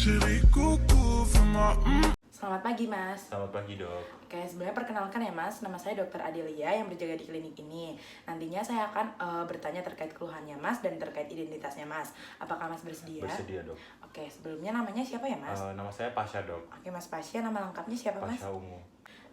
Selamat pagi, Mas. Selamat pagi, Dok. Oke, sebenarnya perkenalkan ya, Mas. Nama saya Dr. Adelia yang berjaga di klinik ini. Nantinya saya akan bertanya terkait keluhannya, Mas, dan terkait identitasnya, Mas. Apakah Mas bersedia? Bersedia, Dok. Oke, sebelumnya namanya siapa ya, Mas? Nama saya Pasha, Dok. Oke, Mas Pasya, nama lengkapnya siapa, Mas? Pasha Ungu.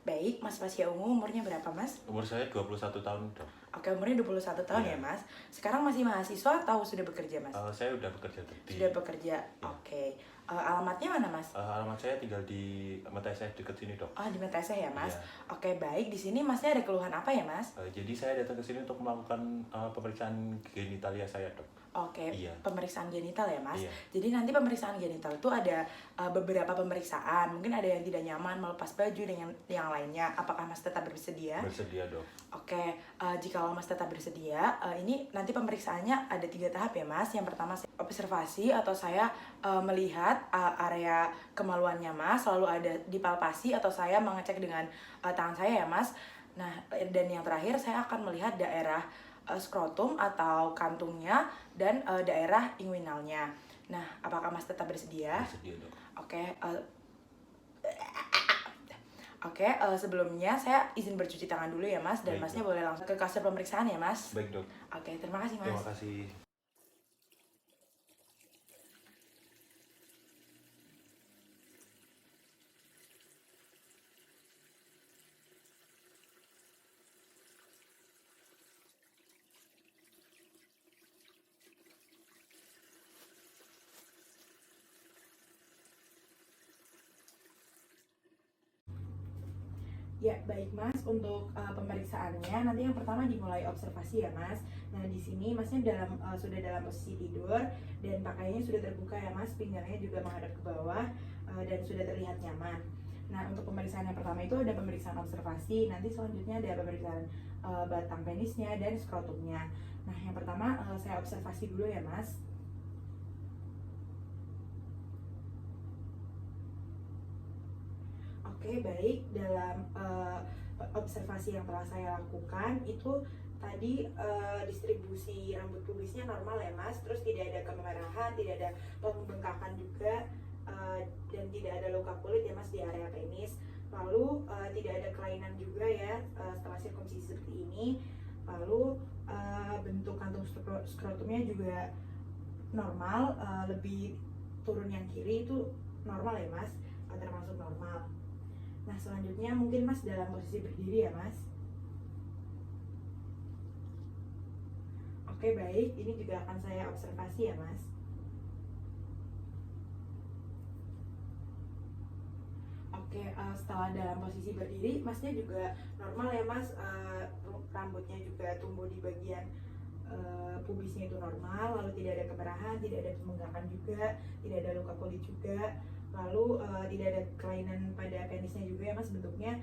Baik, Mas Pasya Ungu, umurnya berapa, Mas? Umur saya 21 tahun, Dok. Oke, umurnya 21 tahun ya, Mas. Sekarang masih mahasiswa atau sudah bekerja, Mas? Saya udah bekerja tadi. Sudah bekerja, oke. Alamatnya mana, Mas? Alamat saya tinggal di Mata SF dekat sini, Dok. Oh, di Metese ya, Mas? Iya. Oke, baik. Di sini Masnya ada keluhan apa ya, Mas? Jadi saya datang ke sini untuk melakukan pemeriksaan genitalia saya, Dok. Oke, Iya. pemeriksaan genital ya, Mas? Iya. Jadi nanti pemeriksaan genital itu ada beberapa pemeriksaan. Mungkin ada yang tidak nyaman, melepas baju, dan yang lainnya. Apakah Mas tetap bersedia? Bersedia, Dok. Oke, jika Mas tetap bersedia, ini nanti pemeriksaannya ada 3 tahap ya, Mas. Yang pertama saya observasi atau saya melihat area kemaluannya Mas, lalu ada dipalpasi atau saya mengecek dengan tangan saya ya, Mas. Nah, dan yang terakhir saya akan melihat daerah skrotum atau kantungnya dan daerah inguinalnya. Nah, apakah Mas tetap bersedia? Bersedia, Dok. Oke, sebelumnya saya izin bercuci tangan dulu ya, Mas, dan Baik, Masnya Dok. boleh langsung ke kasur pemeriksaan ya, Mas. Baik, Dok. Oke, terima kasih, Mas. Terima kasih. Ya, baik Mas. Untuk pemeriksaannya nanti yang pertama dimulai observasi ya, Mas. Nah, di sini Masnya sudah dalam posisi tidur dan pakaiannya sudah terbuka ya, Mas. Pinggangnya juga menghadap ke bawah dan sudah terlihat nyaman. Nah, untuk pemeriksaan yang pertama itu ada pemeriksaan observasi. Nanti selanjutnya ada pemeriksaan batang penisnya dan skrotumnya. Nah, yang pertama saya observasi dulu ya, Mas. Oke, baik. Dalam observasi yang telah saya lakukan itu tadi distribusi rambut pubisnya normal ya, Mas. Terus tidak ada kemerahan, tidak ada pembengkakan juga, dan tidak ada luka kulit ya, Mas, di area penis. Lalu tidak ada kelainan juga ya setelah sirkumsisi seperti ini. Lalu bentuk kantung skrotumnya juga normal, lebih turun yang kiri itu normal ya, Mas, termasuk normal. Nah, selanjutnya mungkin Mas dalam posisi berdiri ya, Mas. Oke, baik. Ini juga akan saya observasi ya, Mas. Oke, setelah dalam posisi berdiri, Masnya juga normal ya, Mas. Rambutnya juga tumbuh di bagian pubisnya itu normal, lalu tidak ada kemerahan, tidak ada pembengkakan juga, tidak ada luka kulit juga. Lalu tidak ada kelainan pada penisnya juga ya, Mas, bentuknya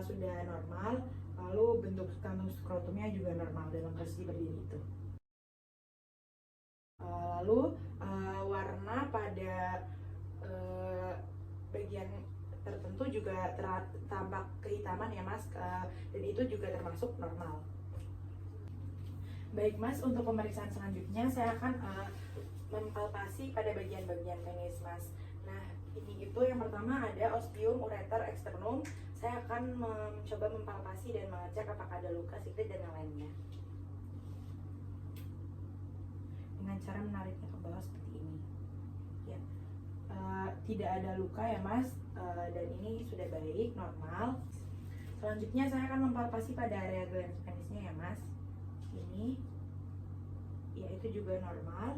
sudah normal. Lalu bentuk kantung skrotumnya juga normal dalam posisi berdiri itu. Lalu warna pada bagian tertentu juga tampak kehitaman ya, Mas, dan itu juga termasuk normal. Baik, Mas, untuk pemeriksaan selanjutnya saya akan mempalpasi pada bagian-bagian penis, Mas. Nah, ini itu yang pertama ada ostium ureter externum. Saya akan mencoba mempalpasi dan mengecek apakah ada luka, siklit, dan yang lainnya. Dengan cara menariknya ke bawah seperti ini. Ya. Tidak ada luka ya, Mas, dan ini sudah baik, normal. Selanjutnya saya akan mempalpasi pada area glans penisnya ya, Mas. Ini, ya, itu juga normal.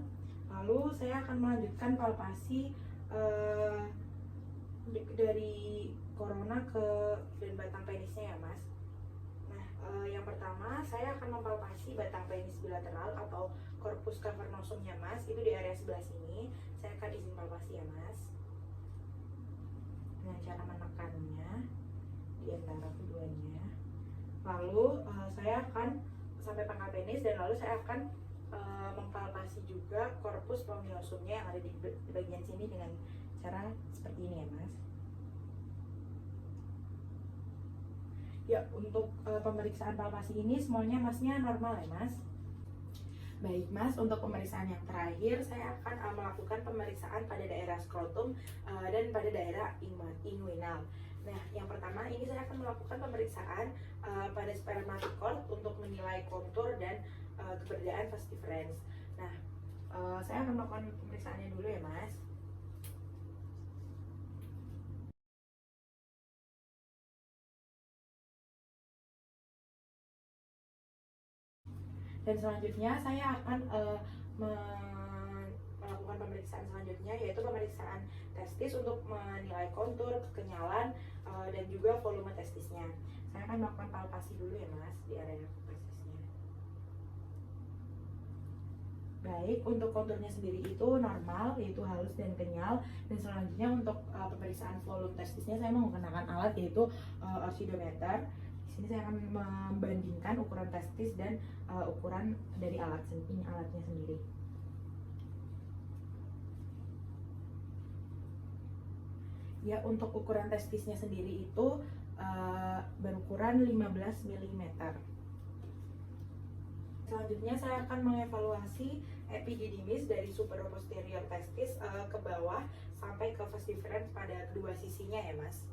Lalu saya akan melanjutkan palpasi dari corona ke dan batang penisnya ya, Mas. Nah, yang pertama saya akan mempalpasi batang penis bilateral atau corpus cavernosumnya, Mas. Itu di area sebelah sini. Saya akan izin palpasi ya, Mas, dengan cara menekannya di antara keduanya. Lalu saya akan sampai pangkal penis dan lalu saya akan mempalpasi juga corpus spongiosumnya yang ada di bagian sini dengan cara seperti ini ya, Mas. Ya, untuk pemeriksaan palpasi ini semuanya Masnya normal ya, Mas. Baik Mas, untuk pemeriksaan yang terakhir saya akan melakukan pemeriksaan pada daerah skrotum dan pada daerah inguinal. Nah, yang pertama ini saya akan melakukan pemeriksaan pada spermatic cord untuk menilai kontur dan keberadaan vas deferens. Nah, saya akan melakukan pemeriksaannya dulu ya Mas. Dan selanjutnya saya akan melakukan pemeriksaan selanjutnya, yaitu pemeriksaan testis untuk menilai kontur, kekenyalan, dan juga volume testisnya. Saya akan melakukan palpasi dulu ya Mas di area testisnya. Baik, untuk konturnya sendiri itu normal, yaitu halus dan kenyal. Dan selanjutnya untuk pemeriksaan volume testisnya saya menggunakan alat yaitu oxidometer. Di sini saya akan membandingkan ukuran testis dan ukuran dari alatnya sendiri. Ya, untuk ukuran testisnya sendiri itu berukuran 15 mm. Selanjutnya saya akan mengevaluasi epididymis dari supero-posterior testis ke bawah sampai ke vas deferens pada kedua sisinya ya Mas.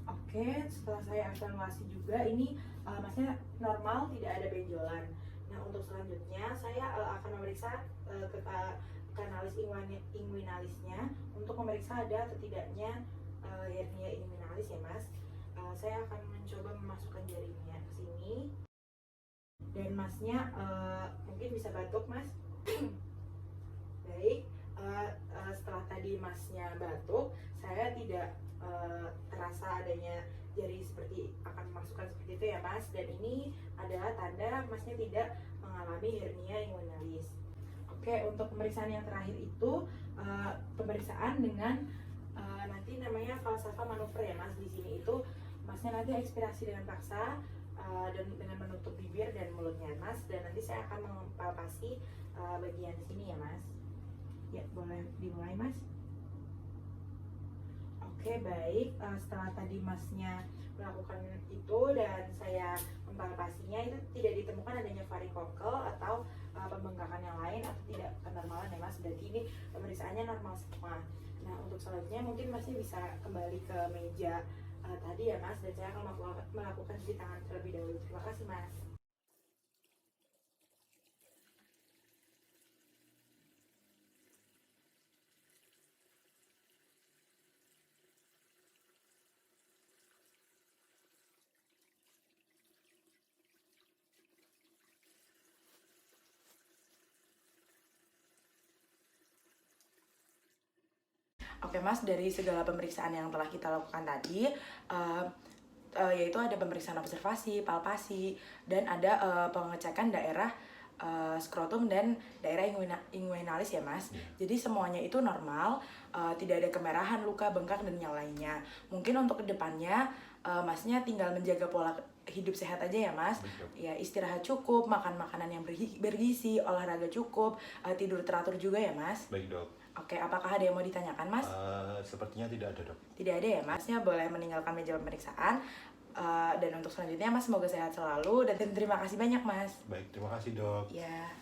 Oke, setelah saya evaluasi juga ini masnya normal, tidak ada benjolan. Nah, untuk selanjutnya saya akan memeriksa ke kanalis inguinalisnya untuk memeriksa ada atau tidaknya hernia inguinalis ya Mas. Saya akan mencoba memasukkan jarinya ke sini dan Masnya mungkin bisa batuk Mas. Baik, setelah tadi Masnya batuk, saya tidak terasa adanya jari seperti akan memasukkan seperti itu ya Mas, dan ini adalah tanda Masnya tidak mengalami hernia inguinalis. Oke, untuk pemeriksaan yang terakhir itu pemeriksaan dengan nanti namanya falsafa manuver ya Mas. Di sini itu Masnya nanti ekspirasi dengan paksa dan dengan menutup bibir dan mulutnya Mas, dan nanti saya akan mempalpasi bagian sini ya Mas. Ya, boleh dimulai Mas. Oke, baik. Setelah tadi Masnya melakukan itu dan saya mempalpasinya, itu tidak ditemukan adanya varikokel atau pembengkakan yang lain atau tidak kenormalan ya Mas. Berarti ini pemeriksaannya normal semua. Nah, untuk selanjutnya mungkin Masnya bisa kembali ke meja tadi ya Mas, dan saya akan melakukan cuci tangan terlebih dahulu. Terima kasih Mas. Oke Mas, dari segala pemeriksaan yang telah kita lakukan tadi, yaitu ada pemeriksaan observasi, palpasi, dan ada pengecekan daerah skrotum dan daerah inguinalis ya Mas. Jadi semuanya itu normal, tidak ada kemerahan, luka, bengkak, dan yang lainnya. Mungkin untuk kedepannya Masnya tinggal menjaga pola hidup sehat aja ya Mas. Ya, istirahat cukup, makan makanan yang bergizi, olahraga cukup, tidur teratur juga ya Mas. Baik dok. Oke, apakah ada yang mau ditanyakan Mas? Sepertinya tidak ada dok. Tidak ada ya Masnya, boleh meninggalkan meja pemeriksaan. Dan untuk selanjutnya Mas semoga sehat selalu dan terima kasih banyak Mas. Baik, terima kasih dok. Ya.